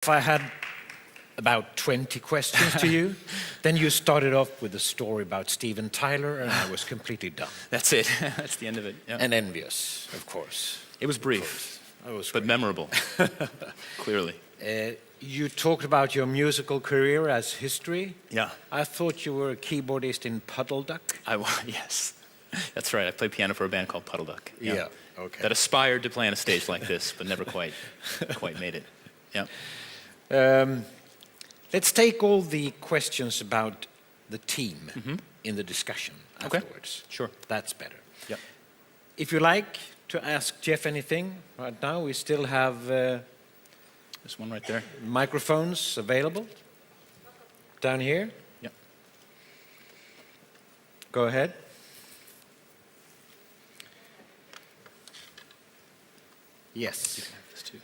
If I had about 20 questions to you, then you started off with a story about Steven Tyler, and I was completely done. That's it. That's the end of it. Yeah. And envious, of course. It was brief, but memorable, clearly. You talked about your musical career as history. Yeah. I thought you were a keyboardist in Puddle Duck. Yes. That's right. I played piano for a band called Puddle Duck. Yeah. Okay. That aspired to play on a stage like this, but never quite made it. Yeah. Let's take all the questions about the team in the discussion afterwards. Okay. Sure. That's better. Yep. If you like to ask Jeff anything right now, we still have There's one right there. microphones available down here. Yep. Go ahead. Yes.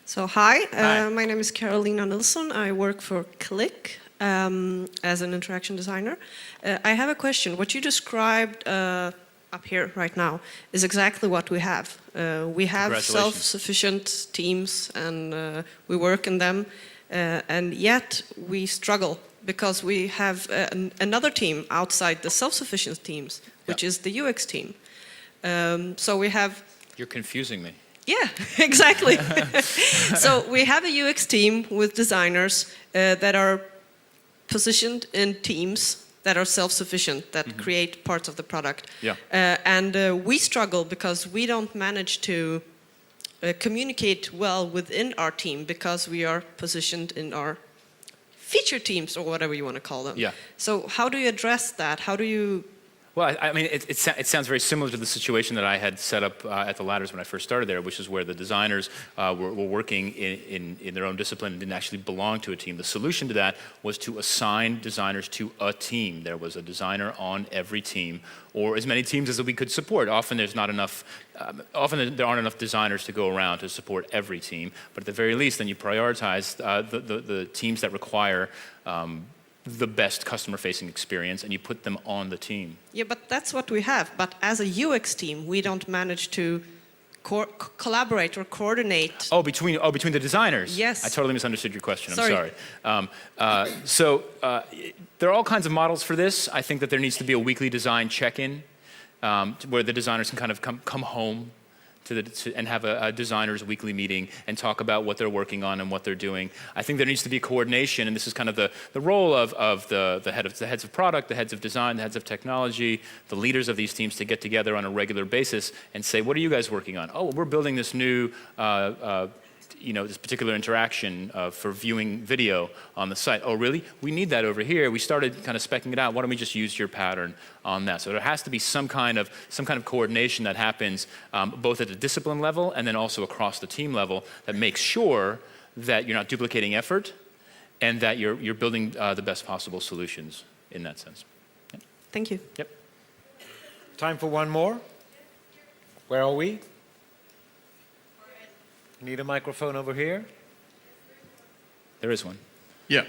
So hi, Hi. My name is Carolina Nilsson. I work for Click as an interaction designer. I have a question. What you described up here right now is exactly what we have. We have self-sufficient teams and we work in them, and yet we struggle because we have another team outside the self-sufficient teams, which is the UX team. So we have... You're confusing me. Yeah, exactly. So we have a UX team with designers that are positioned in teams that are self-sufficient, that create parts of the product. Yeah. And we struggle because we don't manage to communicate well within our team because we are positioned in our feature teams or whatever you want to call them. Yeah. So how do you address that? How do you... Well, I mean, it sounds very similar to the situation that I had set up at the Ladders when I first started there, which is where the designers were working in their own discipline and didn't actually belong to a team. The solution to that was to assign designers to a team. There was a designer on every team, or as many teams as we could support. Often there aren't enough designers to go around to support every team, but at the very least, then you prioritize the teams that require the best customer-facing experience, and you put them on the team. Yeah, but that's what we have. But as a UX team, we don't manage to collaborate or coordinate. Oh, between the designers? Yes. I totally misunderstood your question. Sorry. I'm sorry. There are all kinds of models for this. I think that there needs to be a weekly design check-in where the designers can kind of come home and have a designer's weekly meeting and talk about what they're working on and what they're doing. I think there needs to be coordination, and this is kind of the role of the heads of product, the heads of design, the heads of technology, the leaders of these teams to get together on a regular basis and say, what are you guys working on? Oh, we're building this new this particular interaction for viewing video on the site. Oh, really? We need that over here. We started kind of speccing it out. Why don't we just use your pattern on that? So there has to be some kind of coordination that happens both at the discipline level and then also across the team level that makes sure that you're not duplicating effort and that you're building the best possible solutions in that sense. Yep. Thank you. Yep. Time for one more. Where are we? Need a microphone over here? There is one. Yeah.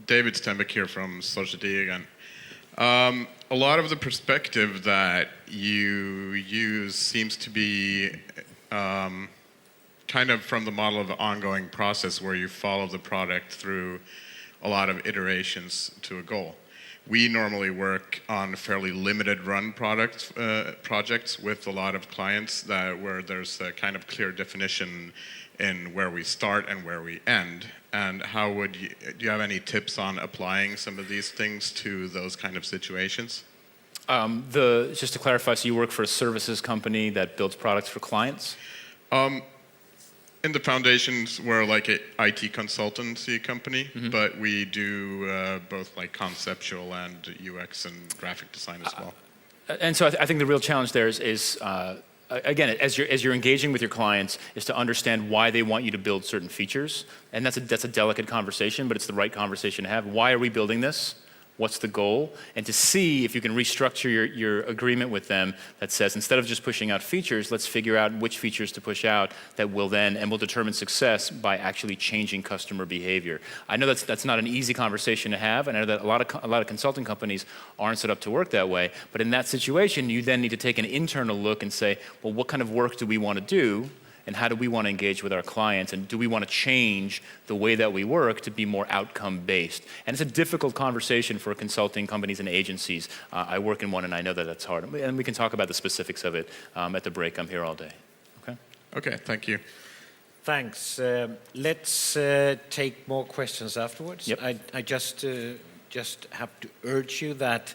David Stenbeck here from Society again. A lot of the perspective that you use seems to be kind of from the model of an ongoing process where you follow the product through a lot of iterations to a goal. We normally work on fairly limited run projects with a lot of clients where there's a kind of clear definition in where we start and where we end. And do you have any tips on applying some of these things to those kind of situations? Just to clarify, so you work for a services company that builds products for clients? In the foundations, we're like an IT consultancy company, but we do both like conceptual and UX and graphic design as well. And so I think the real challenge there is again, as you're engaging with your clients, is to understand why they want you to build certain features, and that's a delicate conversation, but it's the right conversation to have. Why are we building this? What's the goal? And to see if you can restructure your agreement with them that says, instead of just pushing out features, let's figure out which features to push out that will determine success by actually changing customer behavior. I know that's not an easy conversation to have, and I know that a lot of consulting companies aren't set up to work that way. But in that situation, you then need to take an internal look and say, well, what kind of work do we want to do? and how do we want to engage with our clients, and do we want to change the way that we work to be more outcome-based? And it's a difficult conversation for consulting companies and agencies. I work in one, and I know that that's hard. And we can talk about the specifics of it at the break. I'm here all day. Okay? Okay, thank you. Thanks. Let's take more questions afterwards. Yep. I just have to urge you that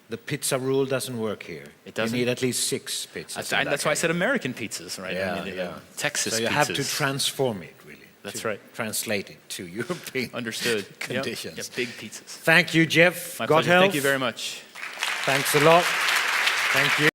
the pizza rule doesn't work here. It doesn't? You need at least 6 pizzas. That's why I said American pizzas, right? Yeah, I mean, yeah. Texas So you pizzas. have to transform it, really. That's to right. Translate it to European Understood. conditions. Yep, big pizzas. Thank you, Jeff. My pleasure. Gothelf. Thank you very much. Thanks a lot. Thank you.